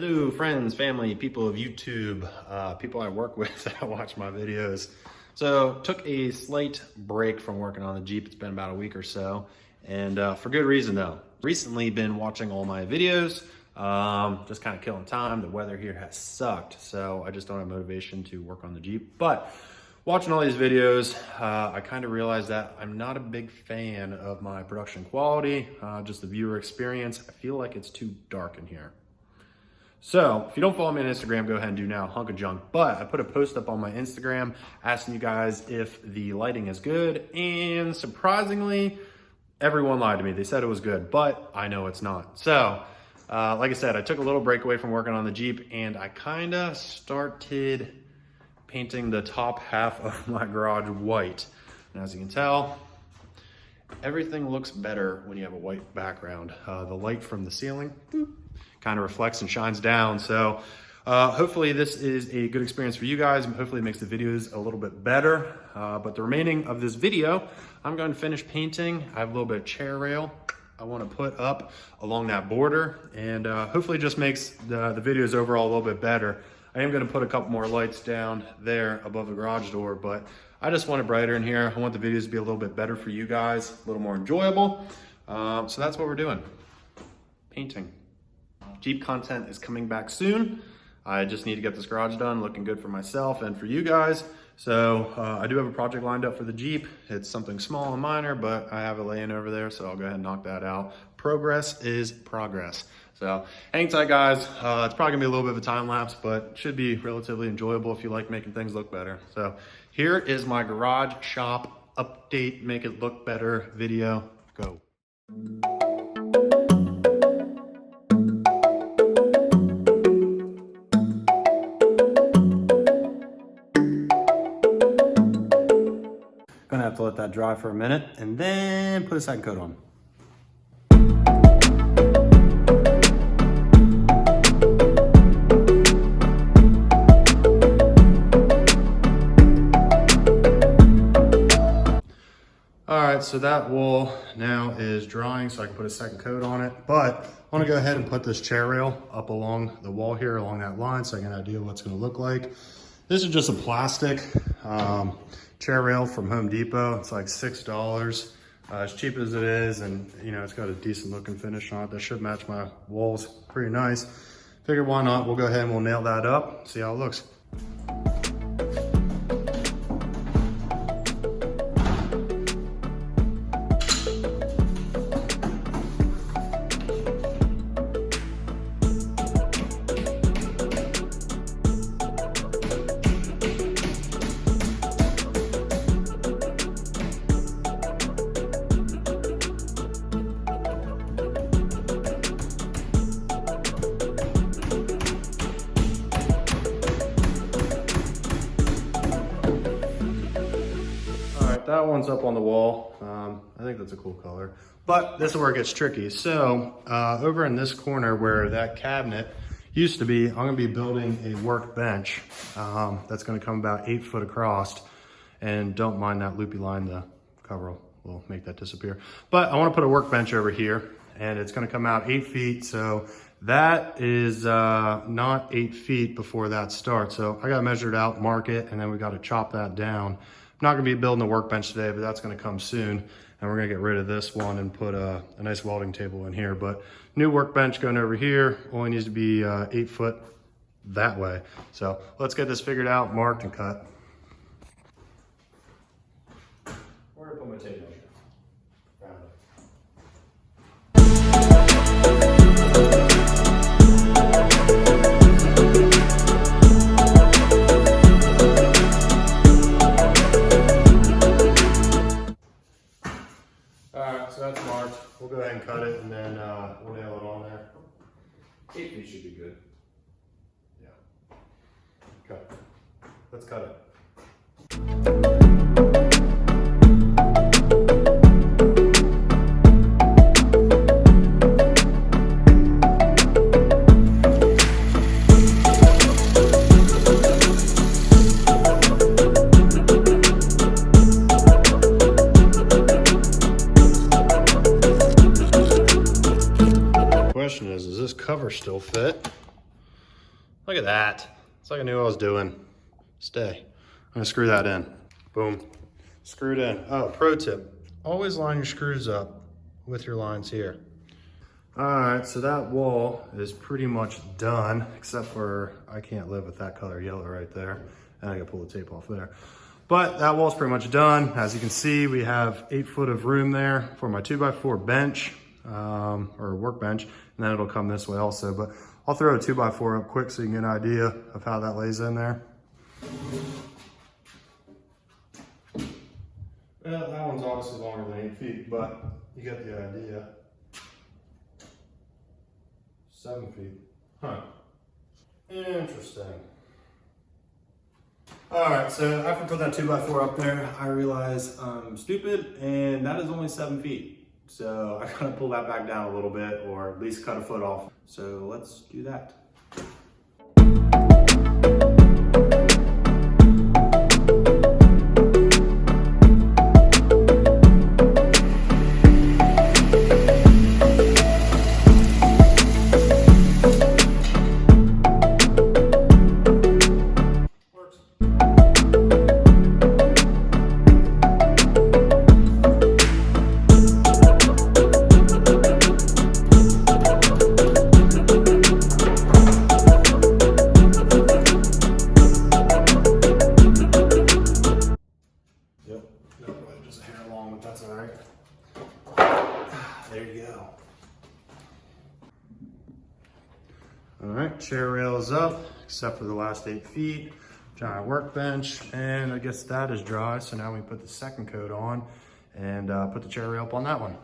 Hello, friends, family, people of YouTube, people I work with that watch my videos. So took a slight break from working on the Jeep. It's been about a week or so, and for good reason though. Recently been watching all my videos, just kind of killing time. The weather here has sucked, so I just don't have motivation to work on the Jeep. But watching all these videos, I kind of realized that I'm not a big fan of my production quality, just the viewer experience. I feel like it's too dark in here. So if you don't follow me on Instagram, go ahead and do now, hunk of junk. But I put a post up on my Instagram asking you guys if the lighting is good. And surprisingly, everyone lied to me. They said it was good, but I know it's not. So like I said, I took a little break away from working on the Jeep and I kind of started painting the top half of my garage white. And as you can tell, everything looks better when you have a white background. The light from the ceiling kind of reflects and shines down. So hopefully this is a good experience for you guys. Hopefully it makes the videos a little bit better. But the remaining of this video, I'm going to finish painting. I have a little bit of chair rail I want to put up along that border, and hopefully just makes the videos overall a little bit better. I am going to put a couple more lights down there above the garage door, but I just want it brighter in here. I want the videos to be a little bit better for you guys, a little more enjoyable. So that's what we're doing, painting. Jeep content is coming back soon. I just need to get this garage done, looking good for myself and for you guys. So I do have a project lined up for the Jeep. It's something small and minor, but I have it laying over there, so I'll go ahead and knock that out. Progress is progress. So hang tight, guys. It's probably gonna be a little bit of a time lapse, but should be relatively enjoyable if you like making things look better. So here is my garage shop update, make it look better video. Go. Gonna have to let that dry for a minute and then put a second coat on. All right, so that wool now is drying, so I can put a second coat on it. But I wanna go ahead and put this chair rail up along the wall here, along that line, so I get an idea of what it's gonna look like. This is just a plastic chair rail from Home Depot. It's like $6, as cheap as it is, and you know, it's got a decent looking finish on it that should match my walls pretty nice. Figured why not, we'll go ahead and we'll nail that up, see how it looks. That one's up on the wall. I think that's a cool color, but this is where it gets tricky. So over in this corner where that cabinet used to be, I'm gonna be building a workbench that's gonna come about 8 foot across, and don't mind that loopy line, the cover will make that disappear. But I wanna put a workbench over here, and it's gonna come out 8 feet. So that is not 8 feet before that starts. So I gotta measure it out, mark it, and then we gotta chop that down. I'm not gonna be building a workbench today, but that's gonna come soon. And we're gonna get rid of this one and put a nice welding table in here. But new workbench going over here, only needs to be 8 foot that way. So let's get this figured out, marked and cut. Where did I put my tape measure? Found it. So that's marked. We'll go ahead and cut it, and then we'll nail it on there. 8 feet should be good. Yeah. Cut. Let's cut it. Question is this cover still fit? Look at that. It's like I knew what I was doing. Stay. I'm gonna screw that in. Boom. Screwed in. Oh, pro tip. Always line your screws up with your lines here. All right, so that wall is pretty much done, except for I can't live with that color yellow right there. And I gotta pull the tape off there. But that wall's pretty much done. As you can see, we have 8 foot of room there for my 2x4 bench, or workbench, and then it'll come this way also. But I'll throw a 2x4 up quick so you can get an idea of how that lays in there. Well, that one's obviously longer than 8 feet, but you get the idea. 7 feet. Huh. Interesting. All right, so after I put that 2x4 up there, I realize I'm stupid, and that is only 7 feet. So I gotta pull that back down a little bit, or at least cut a foot off. So let's do that. That's all right. There you go. All right, chair rail is up, except for the last 8 feet. Giant workbench, and I guess that is dry. So now we put the second coat on and put the chair rail up on that one.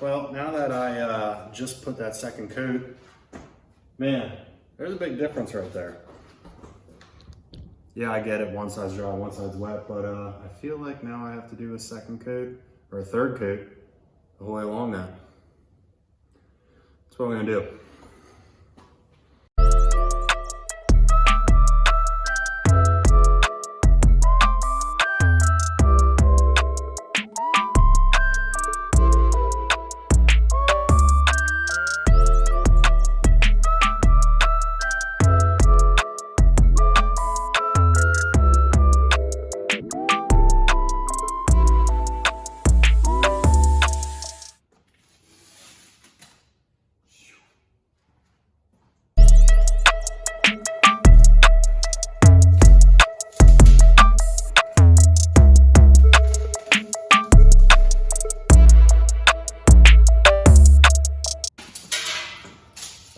Well, now that I just put that second coat, man, there's a big difference right there. Yeah, I get it, one side's dry, one side's wet, but I feel like now I have to do a second coat, or a third coat, the whole way along that. That's what I'm gonna do.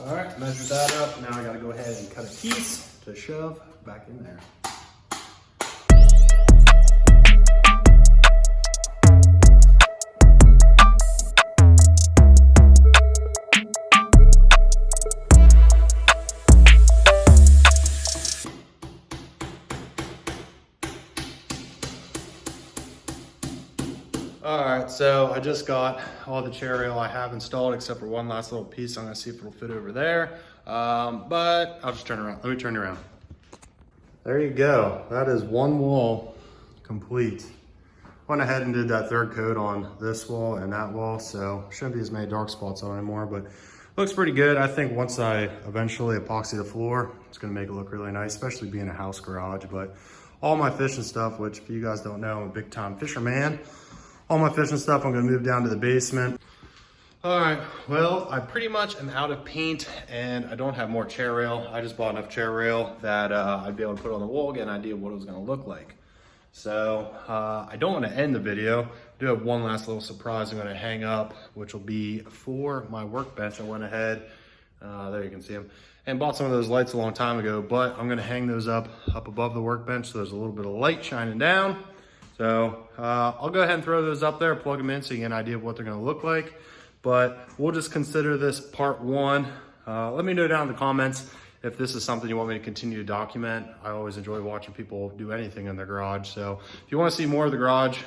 All right, measure that up. Now I gotta go ahead and cut a piece to shove back in there. All right, so I just got all the chair rail I have installed except for one last little piece. I'm gonna see if it'll fit over there, but I'll just turn around. Let me turn around. There you go. That is one wall complete. Went ahead and did that third coat on this wall and that wall, so shouldn't be as many dark spots on anymore, but looks pretty good. I think once I eventually epoxy the floor, it's gonna make it look really nice, especially being a house garage. But all my fishing stuff, which if you guys don't know, I'm a big time fisherman. All my fishing stuff, I'm gonna move down to the basement. All right, well, I pretty much am out of paint and I don't have more chair rail. I just bought enough chair rail that I'd be able to put on the wall, get an idea of what it was gonna look like. So I don't wanna end the video. I do have one last little surprise I'm gonna hang up, which will be for my workbench. I went ahead, there you can see them, and bought some of those lights a long time ago, but I'm gonna hang those up above the workbench so there's a little bit of light shining down. So I'll go ahead and throw those up there, plug them in so you get an idea of what they're gonna look like. But we'll just consider this part one. Let me know down in the comments if this is something you want me to continue to document. I always enjoy watching people do anything in their garage. So if you want to see more of the garage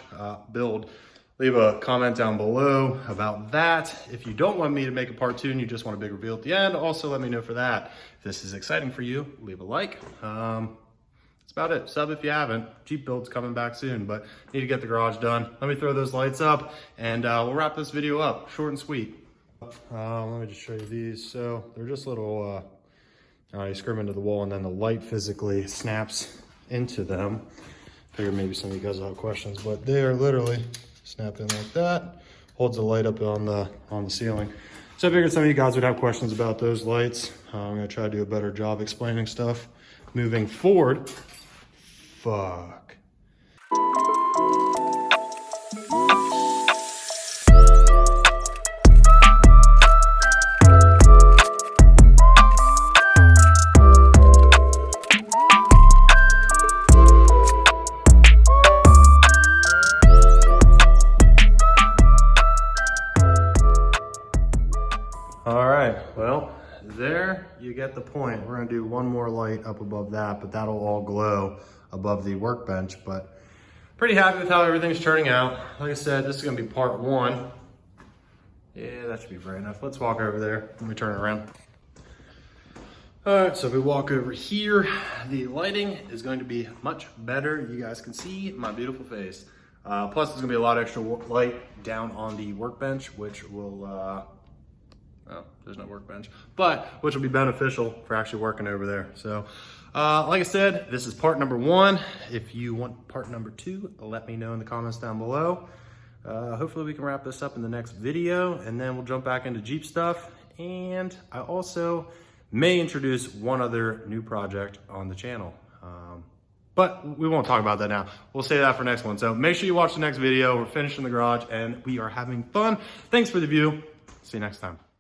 build, leave a comment down below about that. If you don't want me to make a part 2 and you just want a big reveal at the end, also let me know for that. If this is exciting for you, leave a like. That's about it. Sub if you haven't. Jeep build's coming back soon, but need to get the garage done. Let me throw those lights up and we'll wrap this video up. Short and sweet. Let me just show you these. So they're just little, you screw them into the wall and then the light physically snaps into them. Figured maybe some of you guys will have questions, but they are literally snap in like that. Holds the light up on the ceiling. So I figured some of you guys would have questions about those lights. I'm gonna try to do a better job explaining stuff moving forward. Fuck. All right, well, there you get the point. We're gonna do one more light up above that, but that'll all glow above the workbench. But pretty happy with how everything's turning out. Like I said, this is gonna be part 1. Yeah, that should be bright enough. Let's walk over there. Let me turn it around. All right, so if we walk over here, the lighting is going to be much better. You guys can see my beautiful face. Plus, there's gonna be a lot of extra light down on the workbench, which will, oh, there's no workbench, but which will be beneficial for actually working over there. So, like I said, this is part number 1. If you want part number 2, let me know in the comments down below. Hopefully we can wrap this up in the next video, and then we'll jump back into Jeep stuff. And I also may introduce one other new project on the channel. But we won't talk about that now. We'll save that for next one. So make sure you watch the next video. We're finishing the garage and we are having fun. Thanks for the view. See you next time.